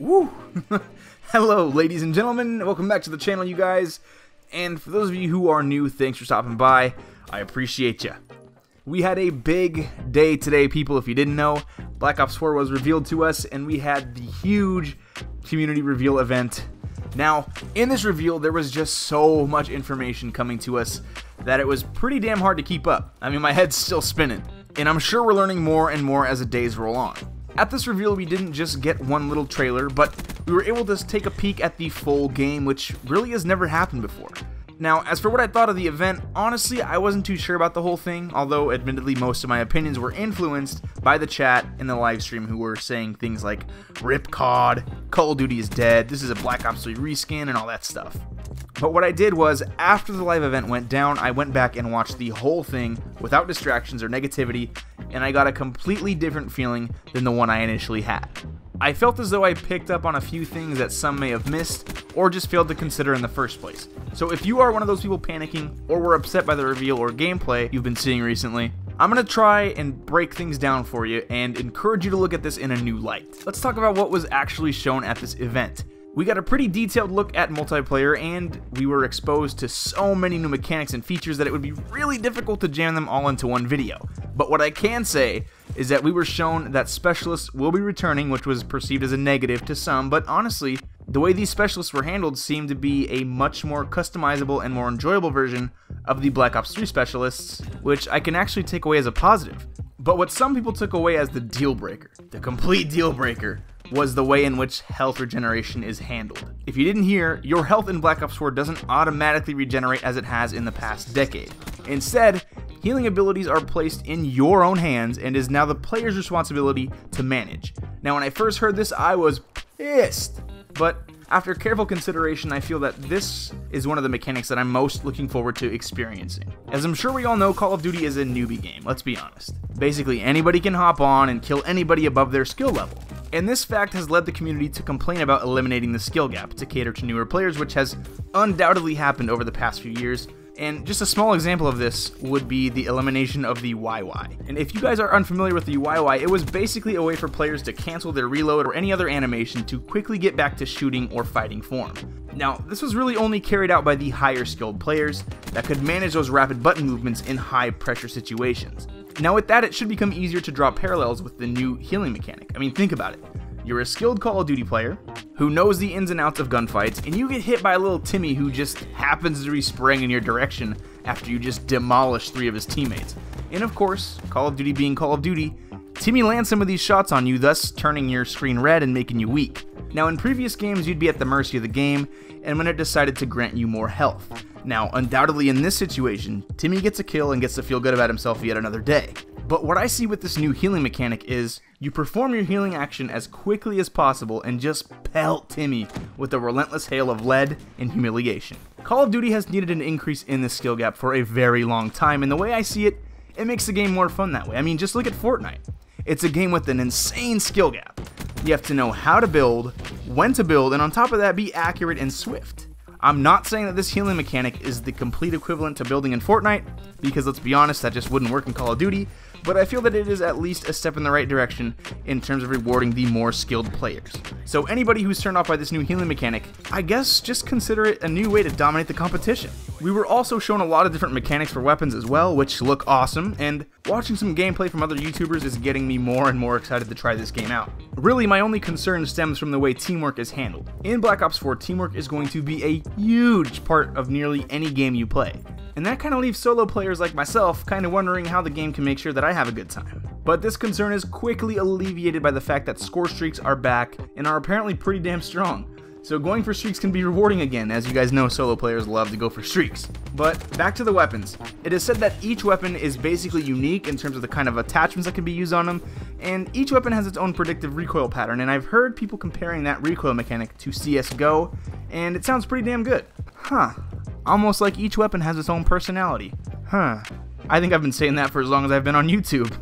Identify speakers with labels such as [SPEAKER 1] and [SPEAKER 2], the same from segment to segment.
[SPEAKER 1] Woo! Hello, ladies and gentlemen. Welcome back to the channel, you guys. And for those of you who are new, thanks for stopping by. I appreciate you. We had a big day today, people. If you didn't know, Black Ops 4 was revealed to us, and we had the huge community reveal event. Now, in this reveal, there was just so much information coming to us that it was pretty damn hard to keep up. I mean, my head's still spinning. And I'm sure we're learning more and more as the days roll on. At this reveal, we didn't just get one little trailer, but we were able to take a peek at the full game, which really has never happened before. Now, as for what I thought of the event, honestly, I wasn't too sure about the whole thing, although admittedly most of my opinions were influenced by the chat in the live stream who were saying things like, "Rip COD, Call of Duty is dead, this is a Black Ops 3 reskin," and all that stuff. But what I did was, after the live event went down, I went back and watched the whole thing without distractions or negativity, and I got a completely different feeling than the one I initially had. I felt as though I picked up on a few things that some may have missed, or just failed to consider in the first place. So if you are one of those people panicking, or were upset by the reveal or gameplay you've been seeing recently, I'm going to try and break things down for you, and encourage you to look at this in a new light. Let's talk about what was actually shown at this event. We got a pretty detailed look at multiplayer, and we were exposed to so many new mechanics and features that it would be really difficult to jam them all into one video. But what I can say is that we were shown that specialists will be returning, which was perceived as a negative to some, but honestly, the way these specialists were handled seemed to be a much more customizable and more enjoyable version of the Black Ops 3 specialists, which I can actually take away as a positive. But what some people took away as the deal breaker, the complete deal breaker, was the way in which health regeneration is handled. If you didn't hear, your health in Black Ops 4 doesn't automatically regenerate as it has in the past decade. Instead, healing abilities are placed in your own hands and is now the player's responsibility to manage. Now, when I first heard this, I was pissed, but after careful consideration, I feel that this is one of the mechanics that I'm most looking forward to experiencing. As I'm sure we all know, Call of Duty is a newbie game, let's be honest. Basically, anybody can hop on and kill anybody above their skill level. And this fact has led the community to complain about eliminating the skill gap to cater to newer players, which has undoubtedly happened over the past few years. And just a small example of this would be the elimination of the YY. And if you guys are unfamiliar with the YY, it was basically a way for players to cancel their reload or any other animation to quickly get back to shooting or fighting form. Now, this was really only carried out by the higher skilled players that could manage those rapid button movements in high pressure situations. Now with that, it should become easier to draw parallels with the new healing mechanic. I mean, think about it. You're a skilled Call of Duty player who knows the ins and outs of gunfights, and you get hit by a little Timmy who just happens to be spraying in your direction after you just demolish 3 of his teammates. And of course, Call of Duty being Call of Duty, Timmy lands some of these shots on you, thus turning your screen red and making you weak. Now in previous games, you'd be at the mercy of the game, and when it decided to grant you more health. Now, undoubtedly in this situation, Timmy gets a kill and gets to feel good about himself yet another day. But what I see with this new healing mechanic is, you perform your healing action as quickly as possible and just pelt Timmy with a relentless hail of lead and humiliation. Call of Duty has needed an increase in the skill gap for a very long time, and the way I see it, it makes the game more fun that way. I mean, just look at Fortnite. It's a game with an insane skill gap. You have to know how to build, when to build, and on top of that, be accurate and swift. I'm not saying that this healing mechanic is the complete equivalent to building in Fortnite, because let's be honest, that just wouldn't work in Call of Duty, but I feel that it is at least a step in the right direction in terms of rewarding the more skilled players. So anybody who's turned off by this new healing mechanic, I guess just consider it a new way to dominate the competition. We were also shown a lot of different mechanics for weapons as well, which look awesome, and watching some gameplay from other YouTubers is getting me more and more excited to try this game out. Really, my only concern stems from the way teamwork is handled. In Black Ops 4, teamwork is going to be a huge part of nearly any game you play. And that kind of leaves solo players like myself kind of wondering how the game can make sure that I have a good time. But this concern is quickly alleviated by the fact that score streaks are back and are apparently pretty damn strong. So going for streaks can be rewarding again. As you guys know, solo players love to go for streaks. But back to the weapons. It is said that each weapon is basically unique in terms of the kind of attachments that can be used on them, and each weapon has its own predictive recoil pattern, and I've heard people comparing that recoil mechanic to CSGO, and it sounds pretty damn good. Huh. Almost like each weapon has its own personality. Huh. I think I've been saying that for as long as I've been on YouTube.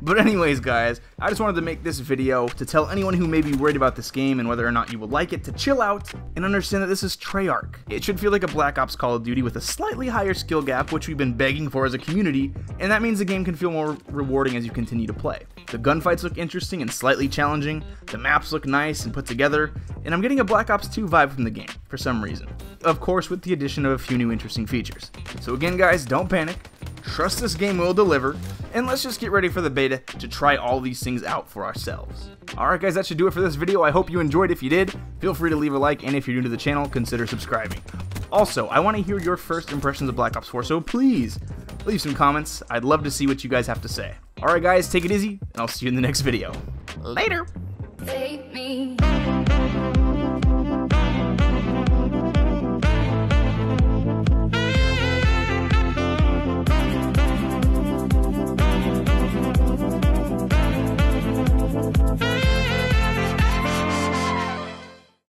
[SPEAKER 1] But anyways, guys, I just wanted to make this video to tell anyone who may be worried about this game and whether or not you will like it to chill out and understand that this is Treyarch. It should feel like a Black Ops Call of Duty with a slightly higher skill gap, which we've been begging for as a community, and that means the game can feel more rewarding as you continue to play. The gunfights look interesting and slightly challenging, the maps look nice and put together, and I'm getting a Black Ops 2 vibe from the game, for some reason. Of course, with the addition of a few new interesting features. So again, guys, don't panic. Trust this game will deliver, and let's just get ready for the beta to try all these things out for ourselves. Alright guys, that should do it for this video. I hope you enjoyed. If you did, feel free to leave a like, and if you're new to the channel, consider subscribing. Also, I want to hear your first impressions of Black Ops 4, so please leave some comments. I'd love to see what you guys have to say. Alright guys, take it easy, and I'll see you in the next video. Later!
[SPEAKER 2] Take me